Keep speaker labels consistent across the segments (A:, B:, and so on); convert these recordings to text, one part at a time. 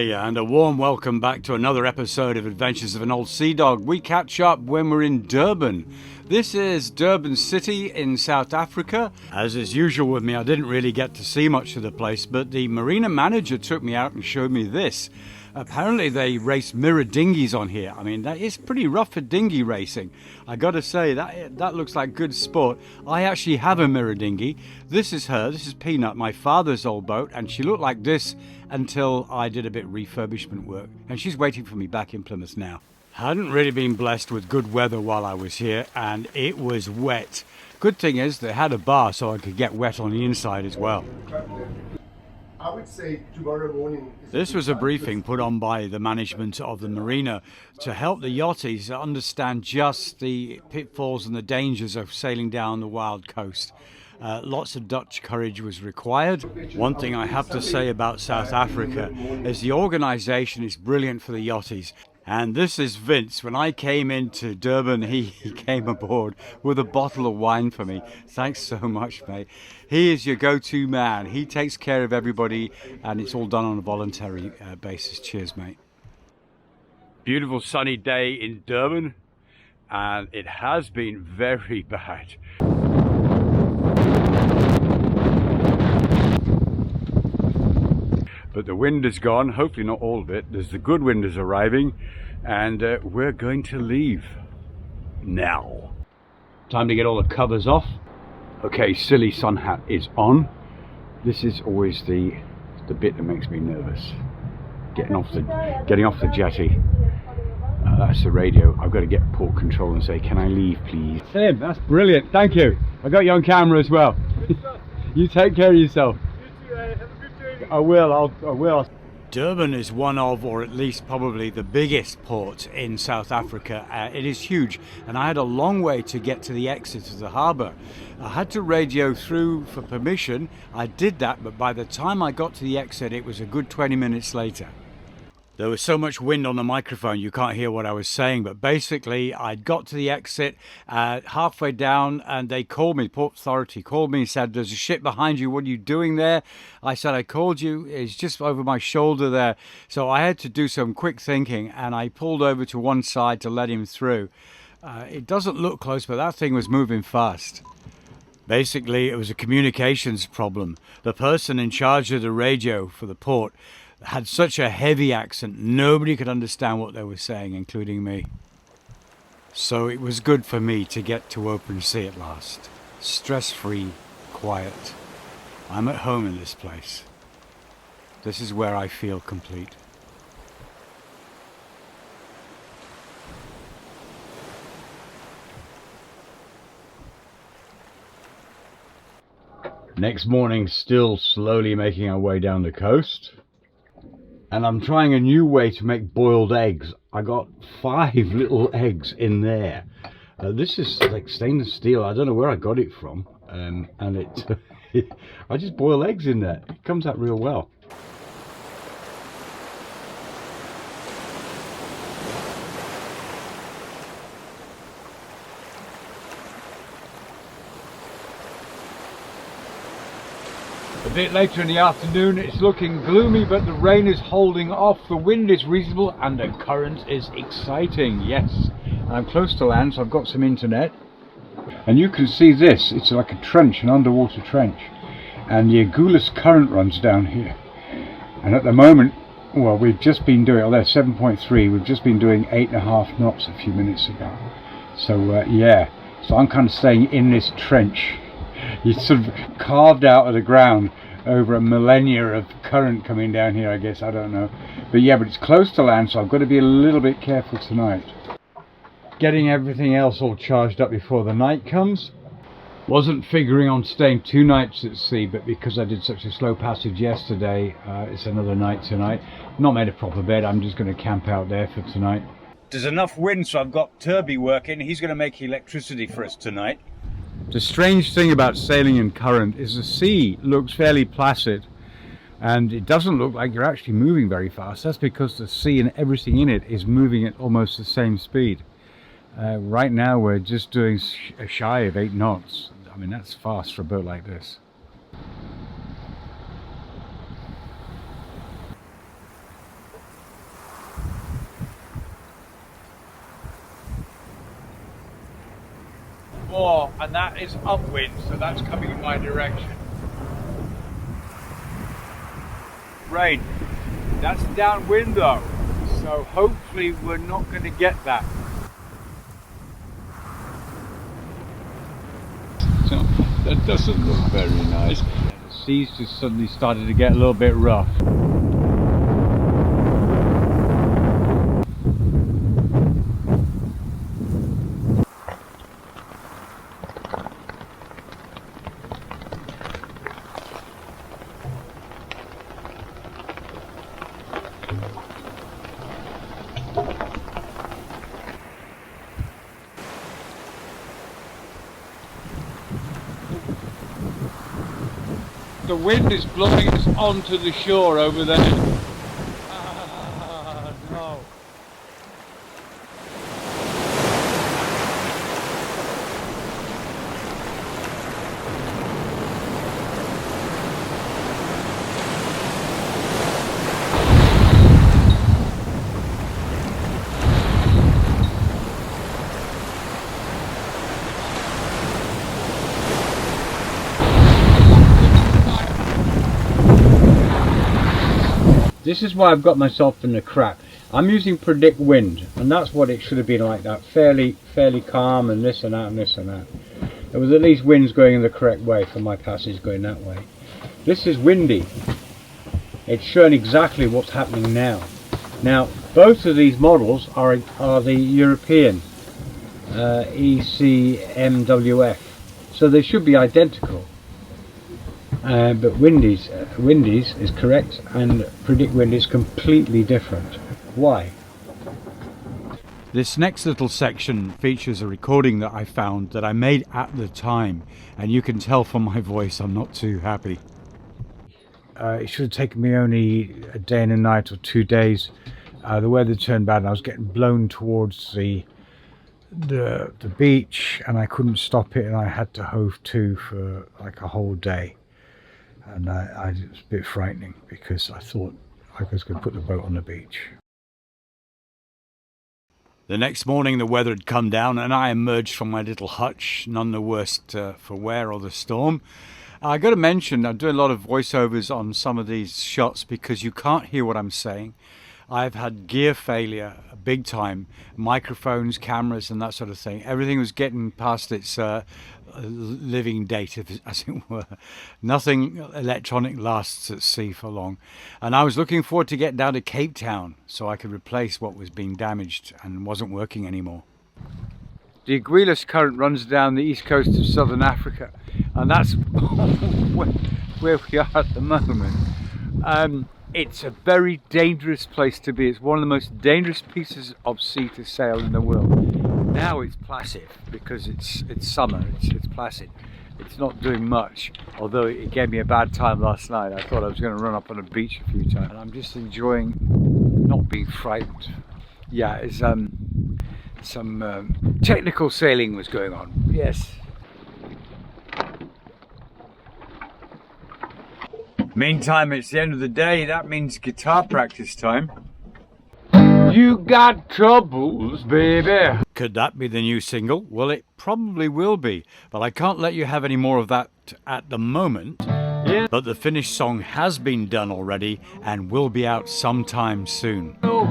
A: Hey, and a warm welcome back to another episode of Adventures of an Old Seadog. We catch up when we're in Durban. This is Durban City in South Africa. As is usual with me, I didn't really get to see much of the place, but the marina manager took me out and showed me this. Apparently they race mirror dinghies on here. I mean, that is pretty rough for dinghy racing. I gotta say, that looks like good sport. I actually have a mirror dinghy. This is her, this is Peanut, my father's old boat, and she looked like this until I did a bit of refurbishment work. And she's waiting for me back in Plymouth now. Hadn't really been blessed with good weather while I was here, and it was wet. Good thing is they had a bar so I could get wet on the inside as well.
B: I would say tomorrow morning.
A: This was a briefing put on by the management of the marina to help the yachties understand just the pitfalls and the dangers of sailing down the wild coast. Lots of Dutch courage was required. One thing I have to say about South Africa is the organisation is brilliant for the yachties. And this is Vince. When I came into Durban, he came aboard with a bottle of wine for me. Thanks so much, mate. He is your go-to man. He takes care of everybody, and it's all done on a voluntary basis. Cheers, mate. Beautiful sunny day in Durban, and it has been very bad. But the wind is gone, hopefully not all of it. There's the good wind is arriving, and we're going to leave now. Time to get all the covers off. Okay, silly sun hat is on. This is always the bit that makes me nervous. Getting off the jetty. That's the radio. I've got to get port control and say, can I leave, please? Tim, that's brilliant. Thank you. I got you on camera as well. You take care of yourself. I will. Durban is one of, or at least probably the biggest port in South Africa. It is huge, and I had a long way to get to the exit of the harbour. I had to radio through for permission. I did that, but by the time I got to the exit, it was a good 20 minutes later. There was so much wind on the microphone you can't hear what I was saying, but basically I'd got to the exit halfway down, and they called me, Port Authority called me and said, there's a ship behind you, what are you doing there? I said, I called you, it's just over my shoulder there. So I had to do some quick thinking, and I pulled over to one side to let him through. It doesn't look close, but that thing was moving fast. Basically, it was a communications problem. The person in charge of the radio for the port had such a heavy accent, nobody could understand what they were saying, including me. So it was good for me to get to open sea at last. Stress-free, quiet. I'm at home in this place. This is where I feel complete. Next morning, still slowly making our way down the coast. And I'm trying a new way to make boiled eggs. I got 5 little eggs in there. This is like stainless steel. I don't know where I got it from. And I just boil eggs in there. It comes out real well. A bit later in the afternoon, it's looking gloomy, but the rain is holding off, the wind is reasonable, and the current is exciting. Yes, I'm close to land, so I've got some internet. And you can see this, it's like a trench, an underwater trench. And the Agulhas current runs down here. And at the moment, well, we've just been doing, although 7.3, we've just been doing 8.5 knots a few minutes ago. So yeah, so I'm kind of staying in this trench. It's sort of carved out of the ground over a millennia of current coming down here, I guess, I don't know. But yeah, but it's close to land, so I've got to be a little bit careful tonight. Getting everything else all charged up before the night comes. Wasn't figuring on staying 2 nights at sea, but because I did such a slow passage yesterday, it's another night tonight. Not made a proper bed, I'm just going to camp out there for tonight. There's enough wind, so I've got Turby working. He's going to make electricity for us tonight. The strange thing about sailing in current is the sea looks fairly placid, and it doesn't look like you're actually moving very fast. That's because the sea and everything in it is moving at almost the same speed. Right now we're just doing shy of 8 knots. I mean, that's fast for a boat like this. more, and that is upwind, so that's coming in my direction. Rain. That's downwind though, so hopefully we're not going to get that. So that doesn't look very nice. The seas just suddenly started to get a little bit rough. The wind is blowing us onto the shore over there. Ah, no. This is why I've got myself in the crap. I'm using predict wind, and that's what it should have been like that. Fairly calm, and this and that and this and that. There was at least winds going in the correct way for my passage going that way. This is windy. It's showing exactly what's happening now. Now, both of these models are the European ECMWF, so they should be identical. But Windy's is correct, and predict wind is completely different. Why? This next little section features a recording that I found that I made at the time, and you can tell from my voice I'm not too happy. It should have taken me only a day and a night or 2 days. The weather turned bad and I was getting blown towards the beach, and I couldn't stop it, and I had to hove to for like a whole day. And it was a bit frightening because I thought I was going to put the boat on the beach. The next morning the weather had come down and I emerged from my little hutch, none the worse for wear or the storm. I got to mention, I'm doing a lot of voiceovers on some of these shots because you can't hear what I'm saying. I've had gear failure big time, microphones, cameras and that sort of thing. Everything was getting past its living date, as it were. Nothing electronic lasts at sea for long. And I was looking forward to getting down to Cape Town so I could replace what was being damaged and wasn't working anymore. The Aguilas current runs down the east coast of southern Africa, and that's where we are at the moment. It's a very dangerous place to be. It's one of the most dangerous pieces of sea to sail in the world. Now it's placid because it's summer, it's placid. It's not doing much, although it gave me a bad time last night. I thought I was going to run up on a beach a few times. And I'm just enjoying not being frightened. Yeah, it's some technical sailing was going on, yes. Meantime, it's the end of the day. That means guitar practice time. You got troubles, baby. Could that be the new single? Well, it probably will be, but I can't let you have any more of that at the moment. Yeah. But the finished song has been done already and will be out sometime soon. Oh.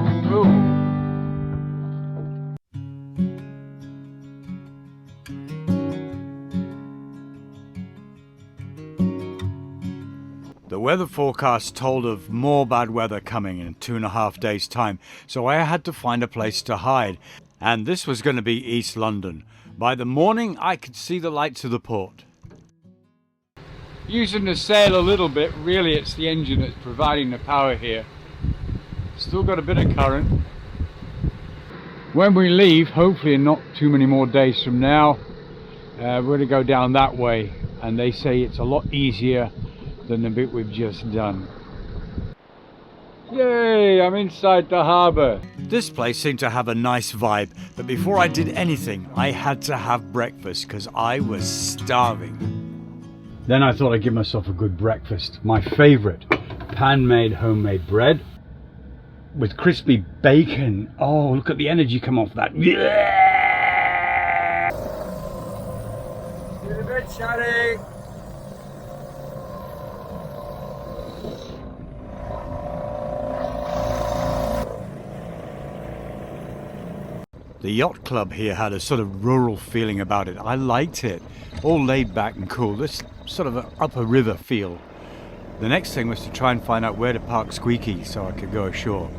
A: The weather forecast told of more bad weather coming in 2.5 days' time, so I had to find a place to hide. And this was going to be East London. By the morning, I could see the lights of the port. Using the sail a little bit, really it's the engine that's providing the power here. Still got a bit of current. When we leave, hopefully in not too many more days from now, we're going to go down that way. And they say it's a lot easier than the bit we've just done. Yay, I'm inside the harbour. This place seemed to have a nice vibe, but before I did anything, I had to have breakfast because I was starving. Then I thought I'd give myself a good breakfast. My favourite, pan-made homemade bread with crispy bacon. Oh, look at the energy come off that. Yeah! a bit, Shaddy. The yacht club here had a sort of rural feeling about it. I liked it. All laid back and cool. This sort of an upper river feel. The next thing was to try and find out where to park Squeaky so I could go ashore.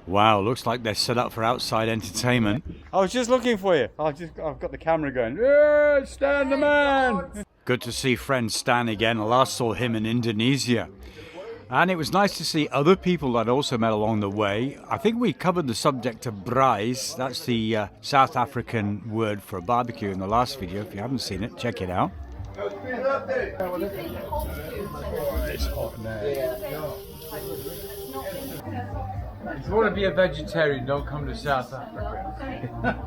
A: Wow, looks like they're set up for outside entertainment. I was just looking for you. I've got the camera going. Yeah, Stan the man! Good to see friend Stan again. I last saw him in Indonesia. And it was nice to see other people that also met along the way. I think we covered the subject of braais. That's the South African word for a barbecue in the last video. If you haven't seen it, check it out. It's hot now. If you want to be a vegetarian, don't come to South Africa.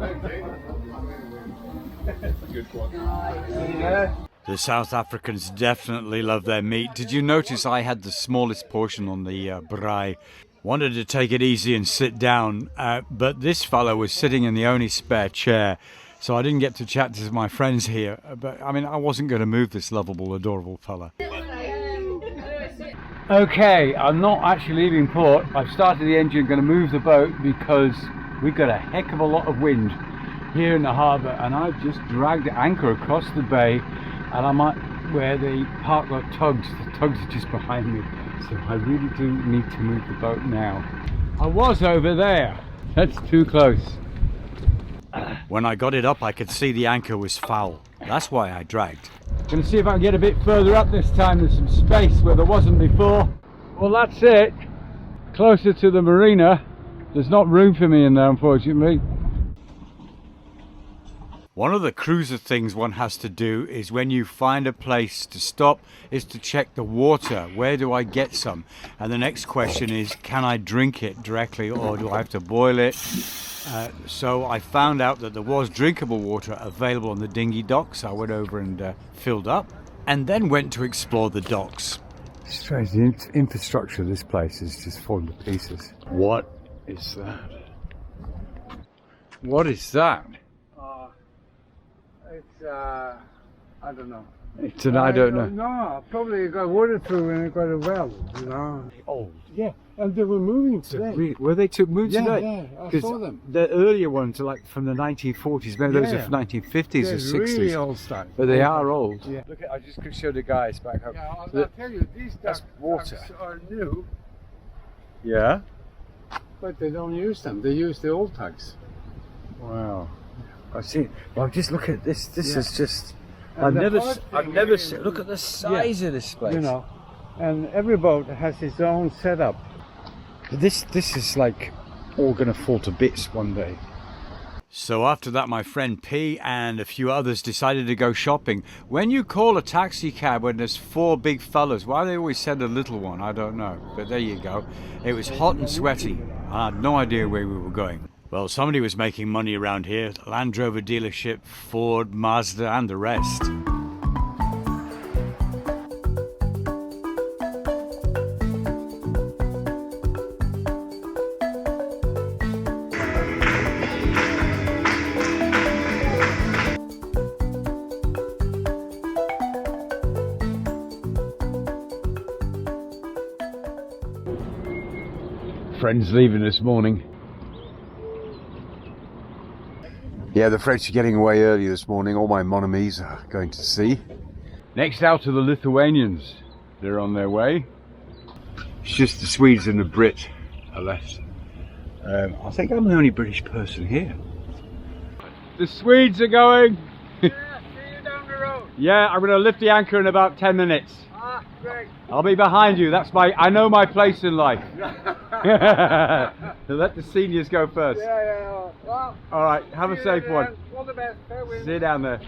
A: Good one. The South Africans definitely love their meat. Did you notice I had the smallest portion on the braai? Wanted to take it easy and sit down, but this fellow was sitting in the only spare chair, so I didn't get to chat to my friends here. But I mean, I wasn't going to move this lovable, adorable fella. Okay, I'm not actually leaving port. I've started the engine, going to move the boat because we've got a heck of a lot of wind here in the harbour, and I've just dragged the anchor across the bay, and I'm at where they park the tugs. The tugs are just behind me, so I really do need to move the boat now. I was over there. That's too close. When I got it up, I could see the anchor was foul. That's why I dragged. Gonna see if I can get a bit further up this time. There's some space where there wasn't before. Well, that's it. Closer to the marina. There's not room for me in there, unfortunately. One of the cruiser things one has to do is when you find a place to stop is to check the water. Where do I get some? And the next question is, can I drink it directly or do I have to boil it? So I found out that there was drinkable water available on the dinghy docks. So I went over and filled up and then went to explore the docks. It's strange, the infrastructure of this place is just falling to pieces. What is that? What is that?
C: It's, I don't know.
A: It's an I don't know.
C: No, probably it got water through and it got a well, you know.
A: Old.
C: Yeah, and they were moving today.
A: Were they moved today?
C: Yeah, I saw them.
A: The earlier ones are like from the 1940s, maybe those are from 1950s or 60s.
C: Really old stuff.
A: But they are old.
C: Yeah.
A: Look, I just could show the guys back home.
C: Yeah, I'll tell you, these
A: that's water.
C: ducks are new,
A: Yeah?
C: but they don't use them. They use the old tugs.
A: Wow. I see. Well, just look at this. This is just.
C: And
A: I've never seen. Look at the size of this place.
C: You know, and every boat has its own setup.
A: This is like all going to fall to bits one day. So after that, my friend P and a few others decided to go shopping. When you call a taxi cab when there's four big fellas, why they always send a little one, I don't know. But there you go. It was hot and sweaty. I had no idea where we were going. Well, somebody was making money around here. Land Rover dealership, Ford, Mazda and the rest. Friends leaving this morning. Yeah, the French are getting away early this morning. All my mon amis are going to sea. Next out are the Lithuanians. They're on their way. It's just the Swedes and the Brit are left. I think I'm the only British person here. The Swedes are going.
C: Yeah, see you down the road.
A: Yeah, I'm going to lift the anchor in about 10 minutes.
C: Ah, great.
A: I'll be behind you. I know my place in life. Let the seniors go first.
C: Yeah. Well,
A: all right, have a safe one.
C: All the best.
A: See you down there.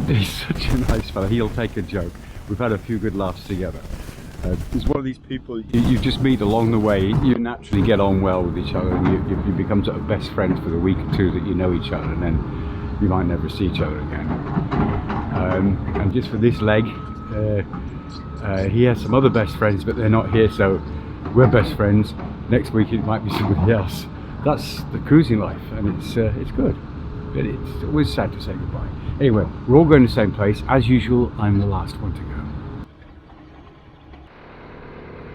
A: He's such a nice fella. He'll take a joke. We've had a few good laughs together. He's one of these people you just meet along the way. You naturally get on well with each other, and you become sort of best friends for the week or two that you know each other, and then you might never see each other again. And just for this leg, he has some other best friends, but they're not here, so we're best friends. Next week it might be somebody else. That's the cruising life, and it's good. But it's always sad to say goodbye. Anyway, we're all going to the same place. As usual, I'm the last one to go.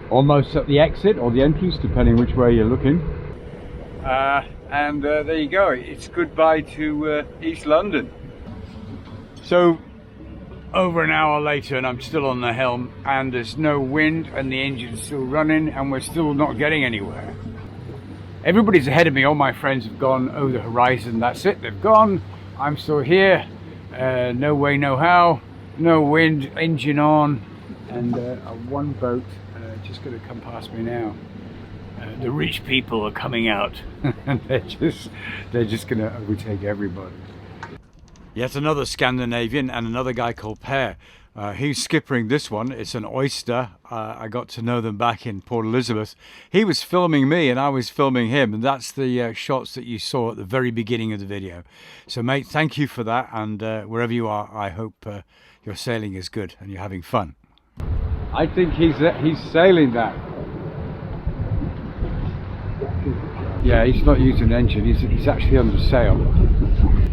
A: Almost at the exit or the entrance, depending which way you're looking. And there you go. It's goodbye to East London. So over an hour later, and I'm still on the helm, and there's no wind, and the engine's still running, and we're still not getting anywhere. Everybody's ahead of me. All my friends have gone over the horizon. That's it. They've gone. I'm still here. No way, no how. No wind. Engine on, and one boat just going to come past me now. The rich people are coming out, and they're just going to overtake everybody. Yet another Scandinavian and another guy called Per. He's skippering this one. It's an Oyster. I got to know them back in Port Elizabeth. He was filming me and I was filming him, and that's the shots that you saw at the very beginning of the video. So mate, thank you for that, and wherever you are, I hope your sailing is good and you're having fun. I think he's sailing that. Yeah, he's not using an engine, he's actually under sail.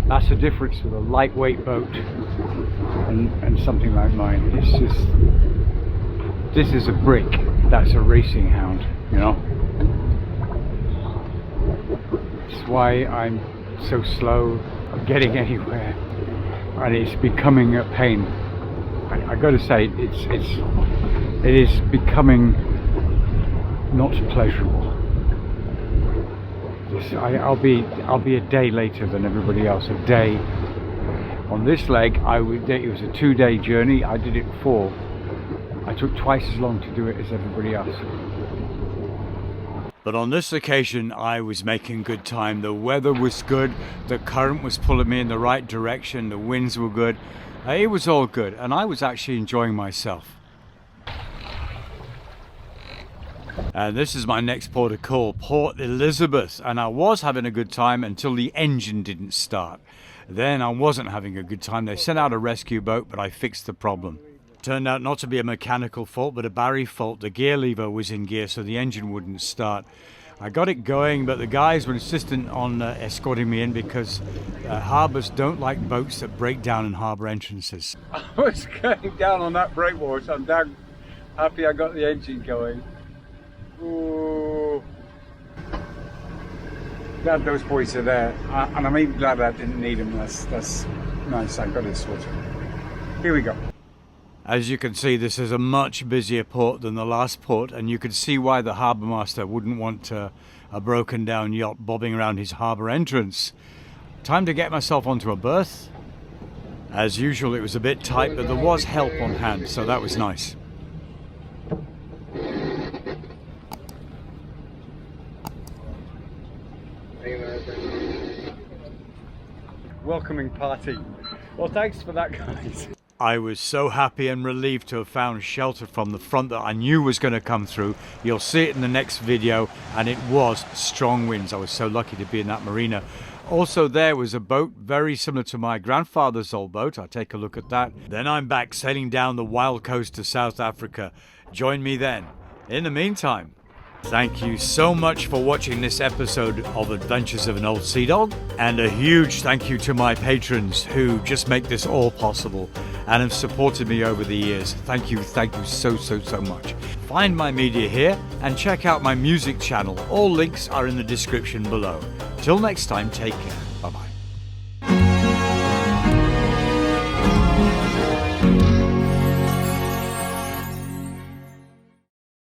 A: That's the difference with a lightweight boat and something like mine. It's just, this is a brick, that's a racing hound, you know. That's why I'm so slow of getting anywhere, and it's becoming a pain. I got to say, it is becoming not pleasurable. I'll be a day later than everybody else. A day on this leg. It was a 2-day journey. I did it 4. I took twice as long to do it as everybody else. But on this occasion, I was making good time. The weather was good. The current was pulling me in the right direction. The winds were good. It was all good, and I was actually enjoying myself. And this is my next port of call, Port Elizabeth, and I was having a good time until the engine didn't start. Then I wasn't having a good time. They sent out a rescue boat, but I fixed the problem. Turned out not to be a mechanical fault, but a Barry fault. The gear lever was in gear, so the engine wouldn't start. I got it going, but the guys were insistent on escorting me in because harbours don't like boats that break down in harbour entrances. I was going down on that breakwater. I'm down happy I got the engine going. Ooh. Glad those boys are there, and I'm even glad I didn't need them. That's nice. I got it sorted. Here we go. As you can see, this is a much busier port than the last port, and you can see why the harbour master wouldn't want a broken down yacht bobbing around his harbour entrance. Time to get myself onto a berth. As usual, it was a bit tight, but there was help on hand, so that was nice. Welcoming party. Well, thanks for that, guys. I was so happy and relieved to have found shelter from the front that I knew was going to come through. You'll see it in the next video, and it was strong winds. I was so lucky to be in that marina. Also, there was a boat very similar to my grandfather's old boat. I'll take a look at that. Then I'm back sailing down the wild coast to South Africa. Join me then. In the meantime, thank you so much for watching this episode of Adventures of an Old Seadog, and a huge thank you to my patrons who just make this all possible and have supported me over the years. Thank you so much. Find my media here and check out my music channel. All links are in the description below. Till next time, take care.